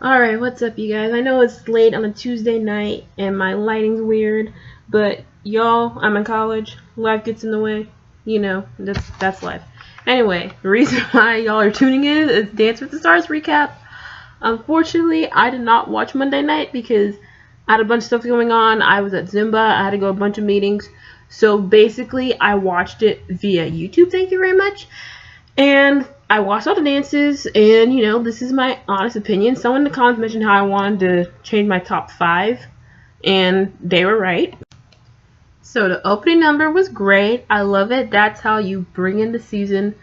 Alright, what's up, you guys? I know it's late on a Tuesday night and my lighting's weird, but y'all, I'm in college. Life gets in the way. You know, that's life. Anyway, the reason why y'all are tuning in is Dance with the Stars recap. Unfortunately, I did not watch Monday night because I had a bunch of stuff going on. I was at Zumba. I had to go to a bunch of meetings. So basically, I watched it via YouTube. Thank you very much. And I watched all the dances, and this is my honest opinion. Someone in the comments mentioned how I wanted to change my top 5, and they were right. So the opening number was great. I love it. That's how you bring in the season.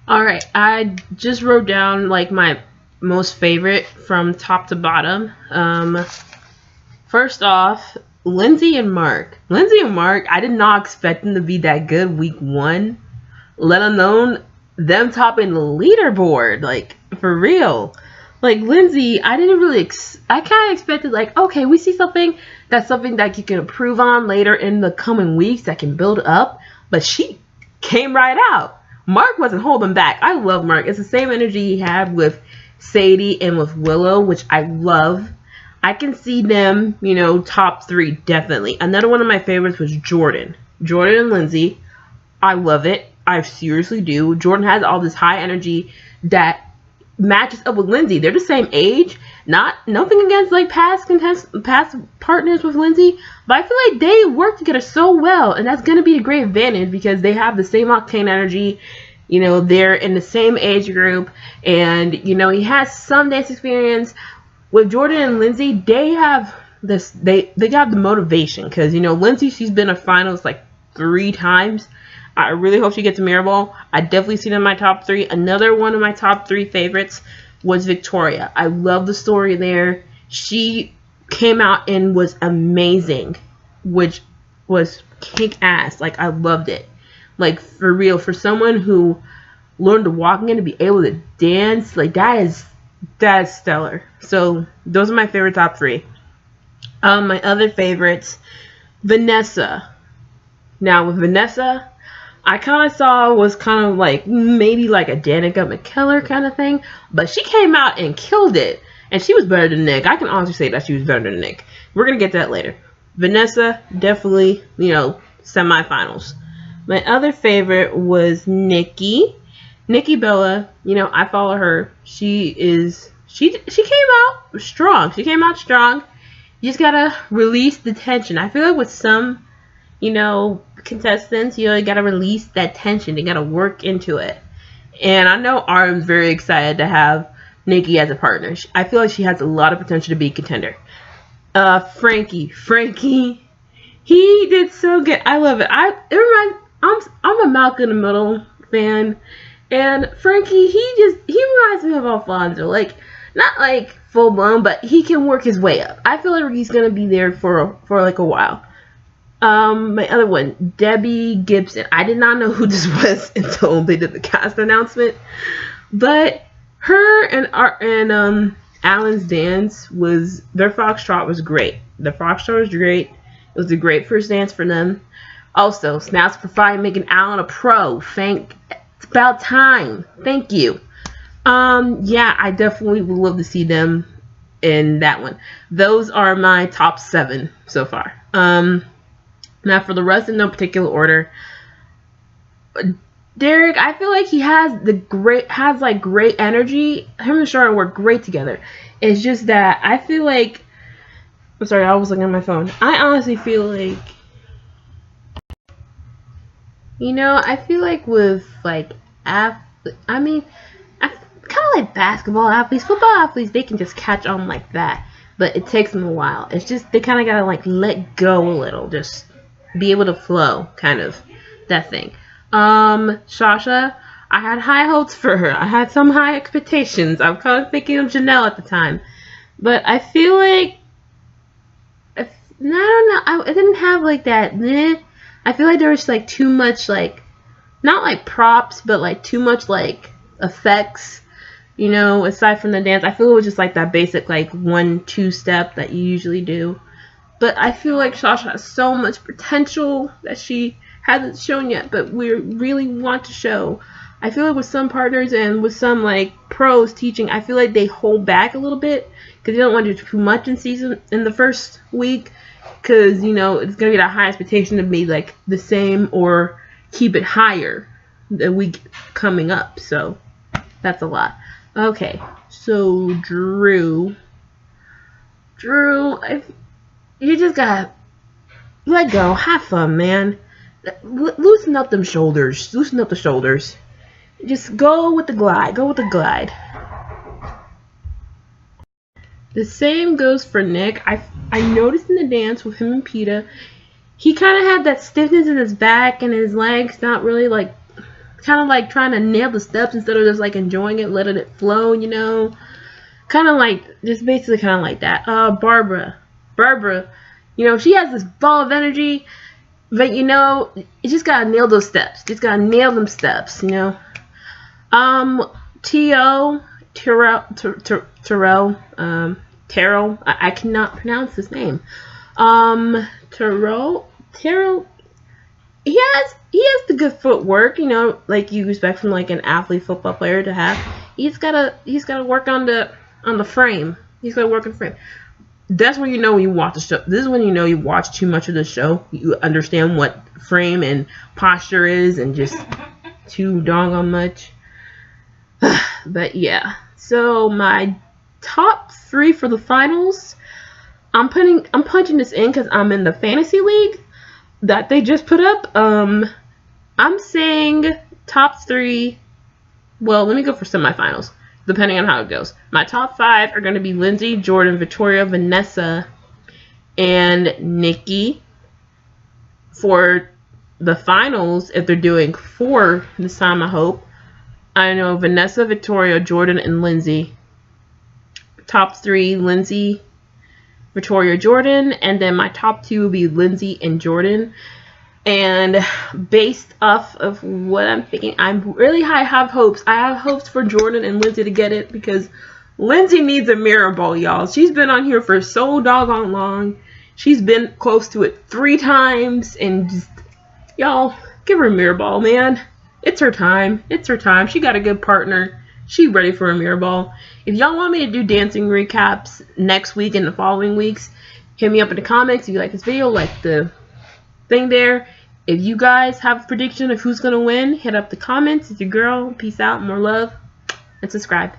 Alright, I just wrote down like my most favorite from top to bottom. First off, Lindsay and Mark. Lindsay and Mark, I did not expect them to be that good week 1, let alone them topping the leaderboard, like, for real. Like, Lindsay, I didn't really, I kind of expected, like, okay, we see something that you can improve on later in the coming weeks that can build up, but she came right out. Mark wasn't holding back. I love Mark. It's the same energy he had with Sadie and with Willow, which I love. I can see them, top 3, definitely. Another one of my favorites was Jordan. Jordan and Lindsay. I love it. I seriously do. Jordan has all this high energy that matches up with Lindsay. They're the same age. Nothing against like past partners with Lindsay, but I feel like they work together so well, and that's gonna be a great advantage because they have the same octane energy. They're in the same age group, and he has some dance experience. With Jordan and Lindsay, they have this. They got the motivation because Lindsay, she's been a finals like 3 times. I really hope she gets a mirror ball. I definitely see them in my top 3. Another one of my top 3 favorites was Victoria. I love the story there. She came out and was amazing, which was kick ass. Like, I loved it. Like, for real, for someone who learned to walk in to be able to dance, like, that is stellar. So those are my favorite top 3. My other favorites, Vanessa. Now with Vanessa, I kind of saw was kind of like maybe like a Danica McKellar kind of thing, but she came out and killed it, and she was better than Nick. I can honestly say that she was better than Nick. We're gonna get to that later. Vanessa, definitely, semifinals. My other favorite was Nikki Bella. I follow her. She came out strong. She came out strong. You just gotta release the tension. I feel like with some, contestants, you gotta release that tension. You gotta work into it. And I know Arm's very excited to have Nikki as a partner. I feel like she has a lot of potential to be a contender. Frankie, he did so good. I love it. I'm a Malcolm in the Middle fan, and Frankie, he reminds me of Alfonso. Like, not like full blown, but he can work his way up. I feel like he's gonna be there for like a while. My other one, Debbie Gibson. I did not know who this was until they did the cast announcement, but her and Alan's dance their foxtrot was great. The foxtrot was great. It was a great first dance for them. Also, Snaps for Fire making Alan a pro. It's about time. Thank you. Yeah, I definitely would love to see them in that one. Those are my top 7 so far. Now for the rest in no particular order, Derek, I feel like he has great energy. Him and Sharon work great together. It's just that I feel like, I'm sorry, I was looking at my phone. I honestly feel like, I feel like with like kind of like basketball athletes, football athletes, they can just catch on like that, but it takes them a while. It's just they kind of gotta like let go a little, just be able to flow, kind of that thing. Sasha, I had high hopes for her. I had some high expectations. I was kind of thinking of Janelle at the time, but I feel like I don't know. I didn't have like that. I feel like there was like too much like, not like props, but like too much like effects. Aside from the dance, I feel it was just like that basic like 1-2 step that you usually do. But I feel like Sasha has so much potential that she hasn't shown yet, but we really want to show. I feel like with some partners and with some like pros teaching, I feel like they hold back a little bit because they don't want to do too much in the first week, because you know it's gonna be that high expectation to be like the same or keep it higher the week coming up. So that's a lot. Okay, so Drew, you just gotta let go, have fun, man. Loosen up them shoulders, loosen up the shoulders. Just go with the glide, go with the glide. The same goes for Nick. I noticed in the dance with him and Peta, he kind of had that stiffness in his back and his legs, not really like, kind of like trying to nail the steps instead of just like enjoying it, letting it flow, you know. Kind of like, just basically kind of like that. Barbara, you know, she has this ball of energy, but you know, you just gotta nail those steps. Just gotta nail them steps, you know. Terrell, I cannot pronounce his name. Terrell, he has the good footwork, you know, like you expect from like an athlete football player to have. He's gotta work on the frame. He's gotta work on the frame. That's when you know when you watch the show. This is when you know you watch too much of the show. You understand what frame and posture is, and just too doggone much. But yeah, so my top 3 for the finals, I'm punching this in because I'm in the fantasy league that they just put up. I'm saying top 3. Well, let me go for semifinals, depending on how it goes. My top 5 are going to be Lindsay, Jordan, Victoria, Vanessa, and Nikki. For the finals, if they're doing 4 this time, I hope. I know Vanessa, Victoria, Jordan, and Lindsay. Top 3, Lindsay, Victoria, Jordan, and then my top 2 will be Lindsay and Jordan. And based off of what I'm thinking, I have hopes. I have hopes for Jordan and Lindsay to get it, because Lindsay needs a mirror ball, y'all. She's been on here for so doggone long. She's been close to it 3 times, and just, y'all, give her a mirror ball, man. It's her time. It's her time. She got a good partner. She ready for a mirror ball. If y'all want me to do dancing recaps next week and the following weeks, hit me up in the comments. If you like this video, like the thing there. If you guys have a prediction of who's going to win, hit up the comments. It's your girl. Peace out. More love. And subscribe.